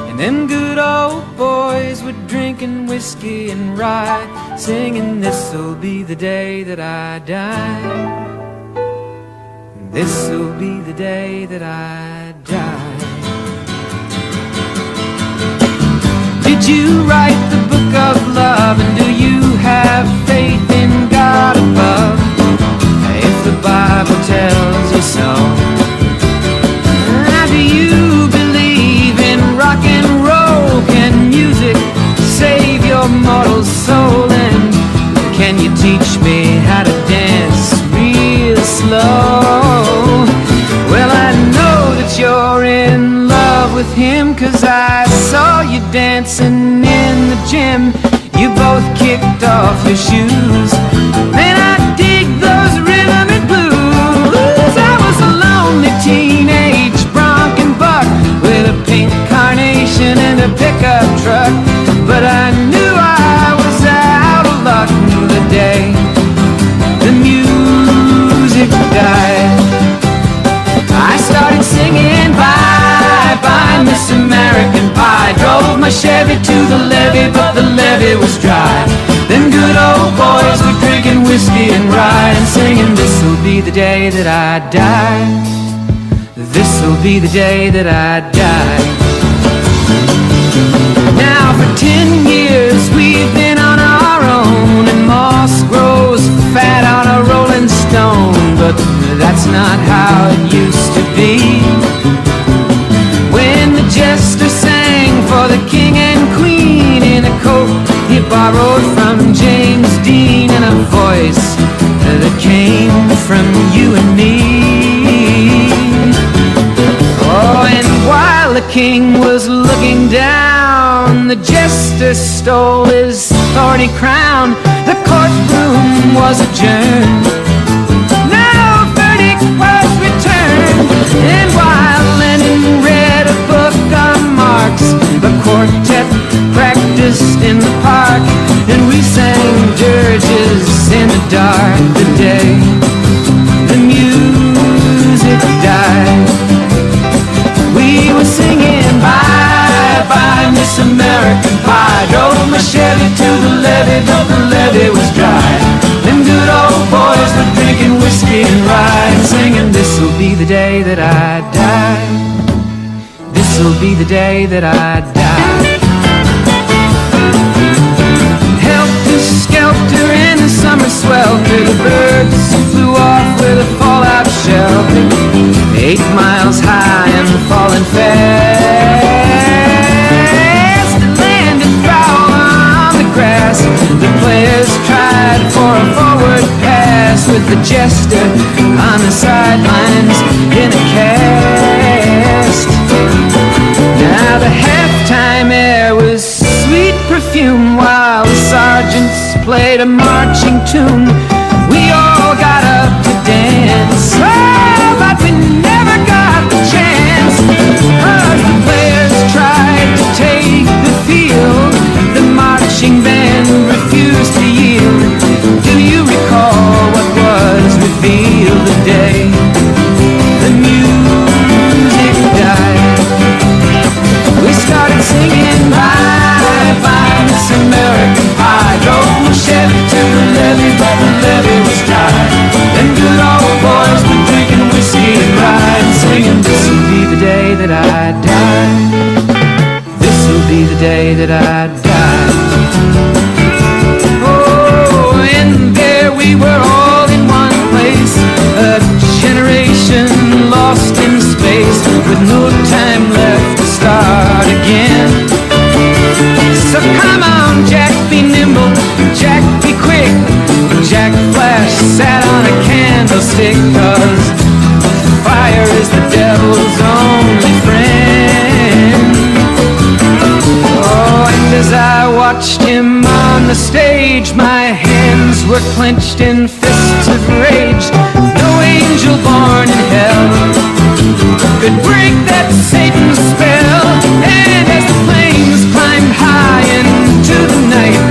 And them good old boys were drinking whiskey and rye, singing, this'll be the day that I die. This'll be the day that I die. Did you write the book of love, and do you have faith in God above? If the Bible tells you so, do you believe in rock and roll? Can music save your mortal soul? And can you teach me how to dance real slow? Well, I know that you're in love with him, 'cause I saw you dancing in the gym. You both kicked off your shoes, and I dig those rhythm and blues. I was a lonely teenage bronc and buck with a pink carnation and a pickup truck, but I knew I was out of luck the day the music died. I started singing bye-bye, Miss American Pie. Drove my Chevy to the levee, but the levee was dry. Them good old boys were drinking whiskey and rye, and singing, this'll be the day that I die. This'll be the day that I die. Now for 10 years we've been on our own, and moss grows fat on a rolling stone, but that's not how it used to be. When the jester sang for the king and queen in a coat he borrowed from James Dean, and a voice that came from you and me. Oh, and while the king was looking down, the jester stole his thorny crown. The courtroom was adjourned, no verdict was returned. And while Lenin read a book on Marx, the quartet practiced in the park, and we sang dirges in the dark the day the music died. We were singing bye-bye, Miss American Pie. Drove my Chevy to the levee, but the levee was dry. Them good old boys were drinking whiskey and rye, and singing, this'll be the day that I die. This'll be the day that I die. Helter-skelter in the summer swelter, the birds flew off with a fallout shelter. 8 miles high and falling fast, it landed foul on the grass. The players tried for a forward pass, with the jester on the sidelines in a cast. Now the halftime air was sweet perfume, while the sergeants played a marching tune. We all got up to dance, oh, but we never got the chance, 'cause the players tried to take the field. The marching band refused to yield. Do you recall what was revealed the day the music died? We started singing bye-bye, Miss American Pie. Drove my Chevy to the levee, but the day that I die. This'll be the day that I die. Oh, and there we were all in one place, a generation lost in space, with no time left to start again. So come on, Jack, be nimble, Jack, be quick. Jack Flash sat on a candlestick, 'cause fire is the devil's only friend. Oh, and as I watched him on the stage, my hands were clenched in fists of rage. No angel born in hell could break that Satan's spell. And as the flames climbed high into the night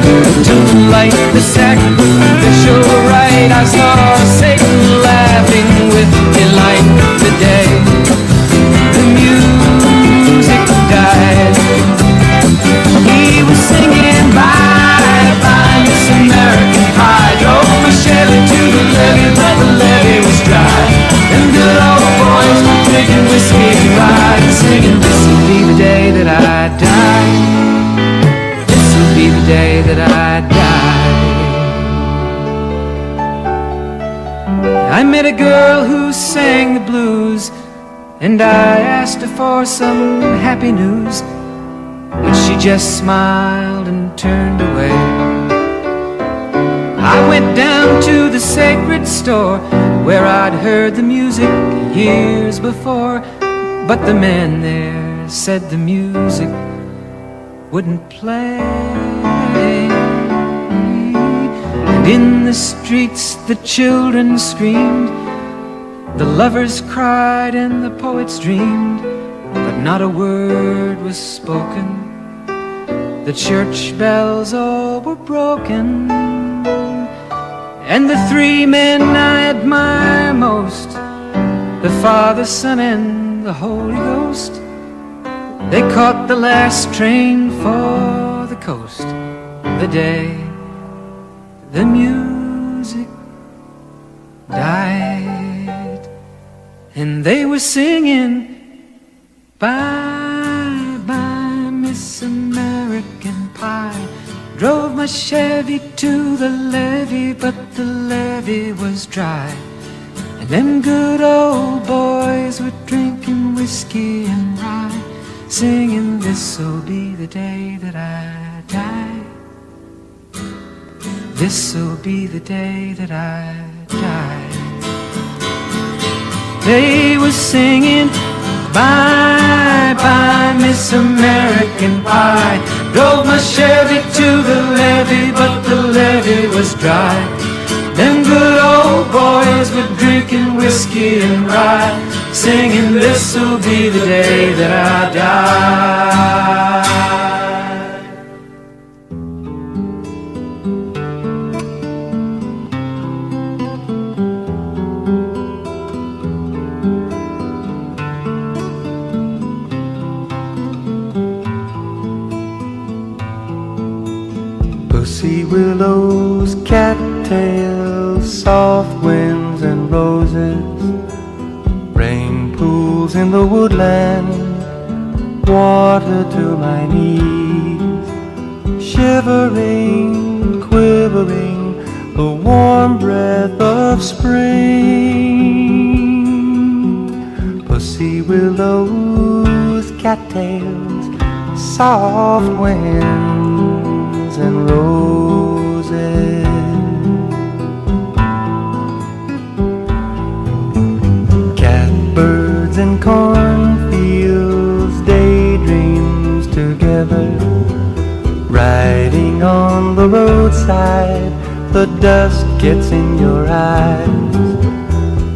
to light the sacrificial rite, I saw Satan laughing with delight. The day the music died, he was singing bye bye Miss American Pie. Drove my Chevy to the levee, but the levee was dry. And good old boys were drinking whiskey and rye, singing, this'll be the day that I die. This'll be the day that I die. I met a girl who sang the blues, and I asked her for some happy news, but she just smiled and turned away. I went down to the sacred store where I'd heard the music years before, but the man there said the music wouldn't play. And in the streets the children screamed, the lovers cried and the poets dreamed, but not a word was spoken. The church bells all were broken, and the three men I admire most, the Father, Son, and the Holy Ghost, they caught the last train for the coast. The day the music died, and they were singing bye bye Miss American Pie. Drove my Chevy to the levee, but the levee was dry. And them good old boys were drinking whiskey and rye, singing, this'll be the day that I die. This'll be the day that I die. They were singing bye bye Miss American Pie. Drove my Chevy to the levee, but the levee was dry. Them good old boys were drinking whiskey and rye, singing, this'll be the day that I die. Pussy willows, cattails, soft winds and roses, rain pools in the woodland, water to my knees, shivering, quivering, the warm breath of spring. Pussy willows, cattails, soft winds and roses, catbirds and cornfields, daydreams together, riding on the roadside, the dust gets in your eyes,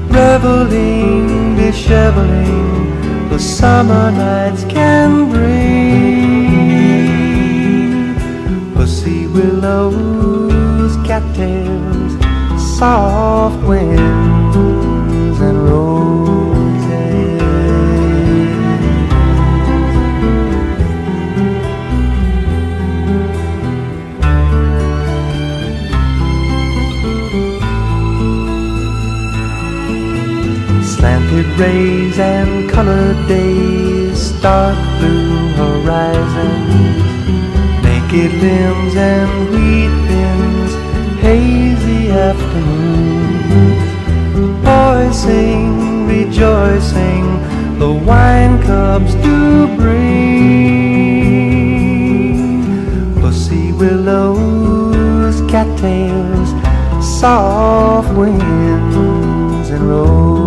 reveling, disheveling, the summer nights can bring. Pussy willows, cattails, soft winds and roses. Slanted rays and colored days, dark blue horizons, naked limbs and wheat bins, hazy afternoons. Boys sing, rejoicing, the wine cups do bring. Pussy willows, cattails, soft winds and roses.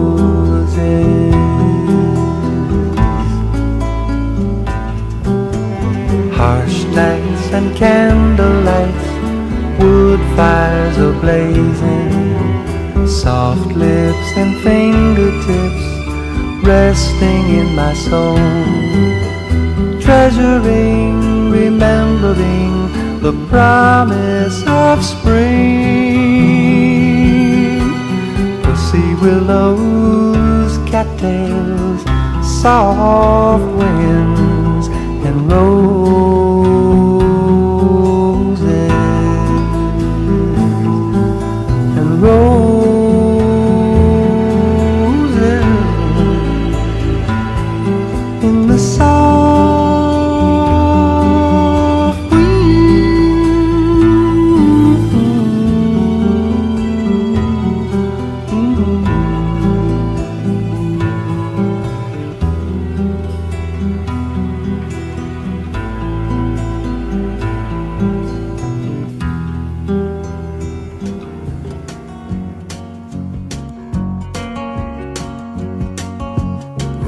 Harsh nights and candlelights, wood fires are blazing, soft lips and fingertips resting in my soul, treasuring, remembering the promise of spring. Pussy willows, cattails, soft winds and roses and roses in the soft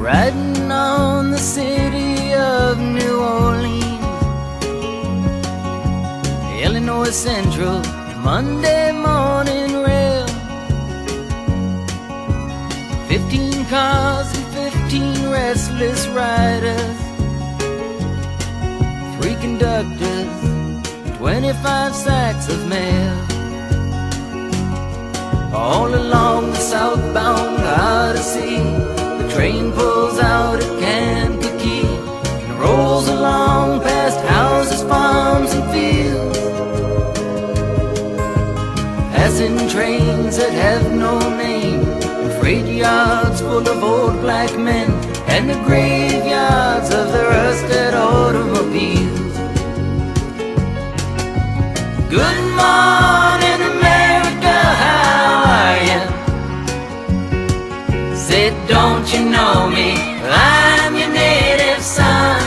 Riding on the city of New Orleans, Illinois Central, Monday morning rail. 15 cars and 15 restless riders, 3 conductors, 25 sacks of mail. All along the southbound Odyssey, the train pulls out at Kankakee and rolls along past houses, farms, and fields, passing trains that have no name, and freight yards full of old black men, and the graveyards of the rusted automobiles. Good morning, America, how are you? Said, don't you know me? I'm your native son.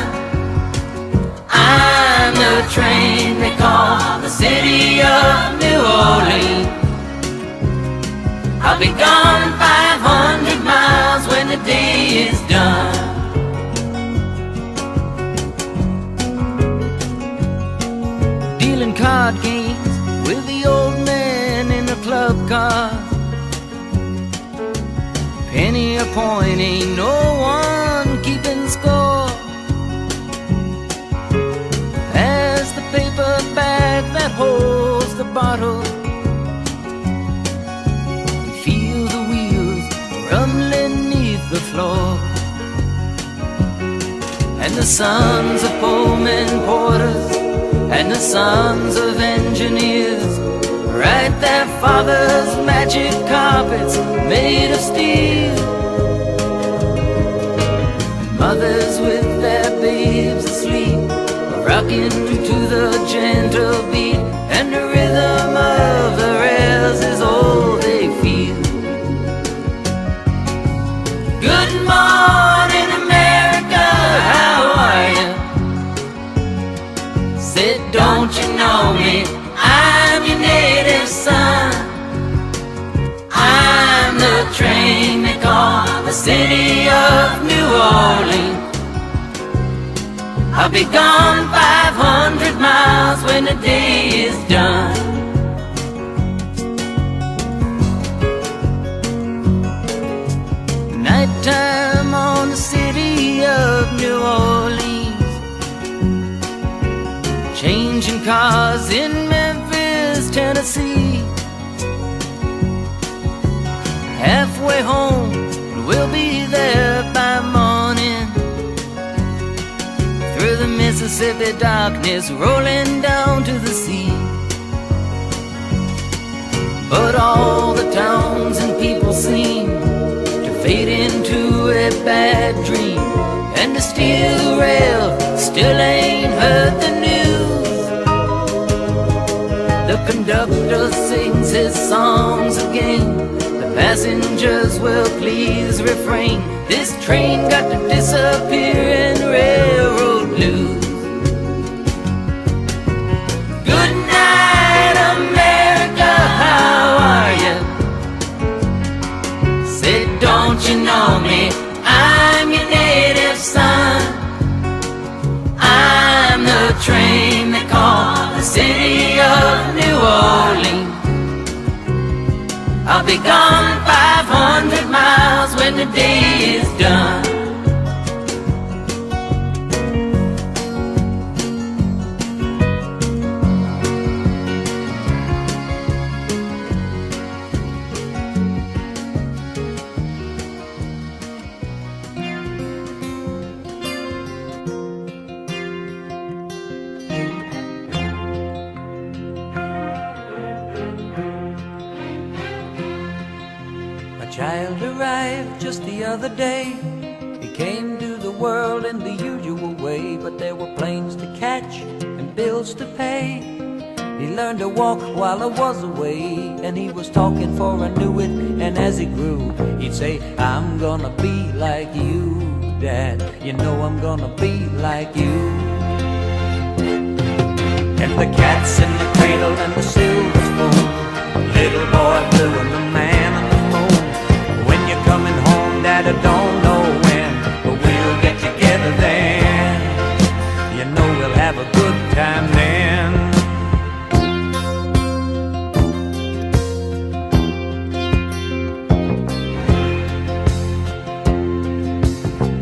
I'm the train they call the city of New Orleans. I'll be gone 500 miles when the day is done. Dealing card games with the old man in the club car. Penny a point, ain't no one keeping score. Pass the paper bag that holds the bottle, feel the wheels rumbling neath the floor. And the sons of Pullman porters and the sons of engineers ride their fathers' magic carpets made of steel. Mothers with their babes asleep, rocking to the gentle beat, and the rhythm of the rails is all they feel. Good morning, America, how are you? Said, don't you know me? I'm your native son. I'm the train they call the city of New Orleans. I'll be gone 500 miles when the day is done. Nighttime on the city of New Orleans, changing cars in Memphis, Tennessee. Halfway home, we'll be there by morning. Through the Mississippi darkness, rolling down to the sea. But all the towns and people seem to fade into a bad dream, and to steal sings his songs again. The passengers will please refrain. This train got to disappear in railroad blues. Good night, America, how are you? Say, don't you know me? I'm your native son. I'm the train they call the city of New Orleans. I'll be gone 500 miles when the day is done. A child arrived just the other day. He came to the world in the usual way, but there were planes to catch and bills to pay. He learned to walk while I was away, and he was talking for I knew it. And as he grew, he'd say, I'm gonna be like you, Dad. You know I'm gonna be like you. And the cat's in the cradle and the silver spoon, little boy blue and the man on the moon. When you're coming home, Dad, I don't know when, but we'll get together then. You know we'll have a good time then.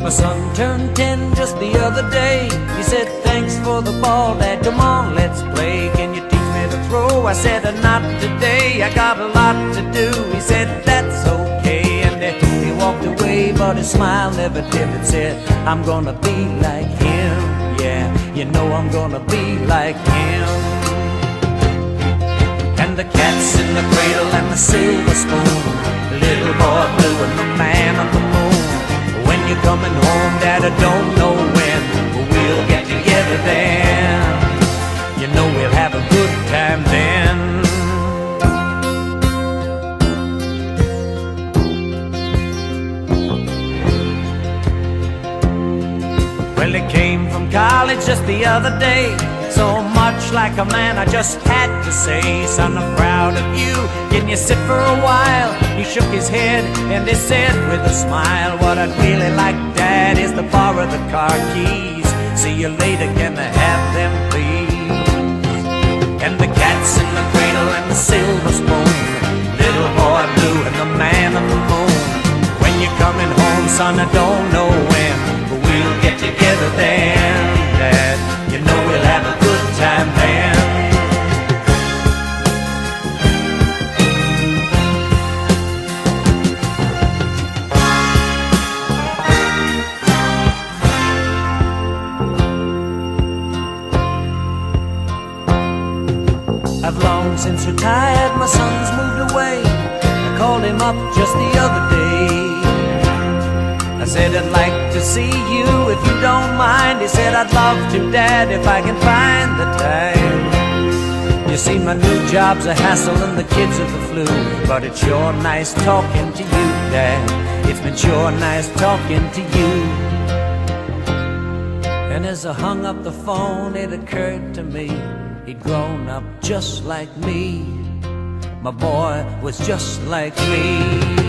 My son turned 10 just the other day. He said, thanks for the ball, Dad, come on, let's play. Can you teach me to throw? I said, not today, I got a lot to do. He said, that's okay, and he walked away, but his smile never dimmed. Said, I'm gonna be like him, yeah, you know I'm gonna be like him. And the cat's in the cradle and the silver spoon, the little boy blue and the man on the moon. When you're coming home, Dad, I don't know when, but we'll get together then. You know we'll have a good time then. Well, he came from college just the other day, so much like a man I just had to say, son, I'm proud of you, can you sit for a while? He shook his head and he said with a smile, what I'd really like, Dad, is to borrow the car keys. See you later, can I have them please? And the cat's in the cradle and the silver spoon, little boy blue and the man on the moon. When you're coming home, son, I don't know when, but we'll get together then, Dad. You know we'll have a good time then. I've long since retired, my son's moved away. I called him up just the other day. I said, I'd like to see you if you don't mind. He said, I'd love to, Dad, if I can find the time. You see, my new job's a hassle and the kids are the flu, but it's sure nice talking to you, Dad. It's been sure nice talking to you. And as I hung up the phone, it occurred to me, he'd grown up just like me. My boy was just like me.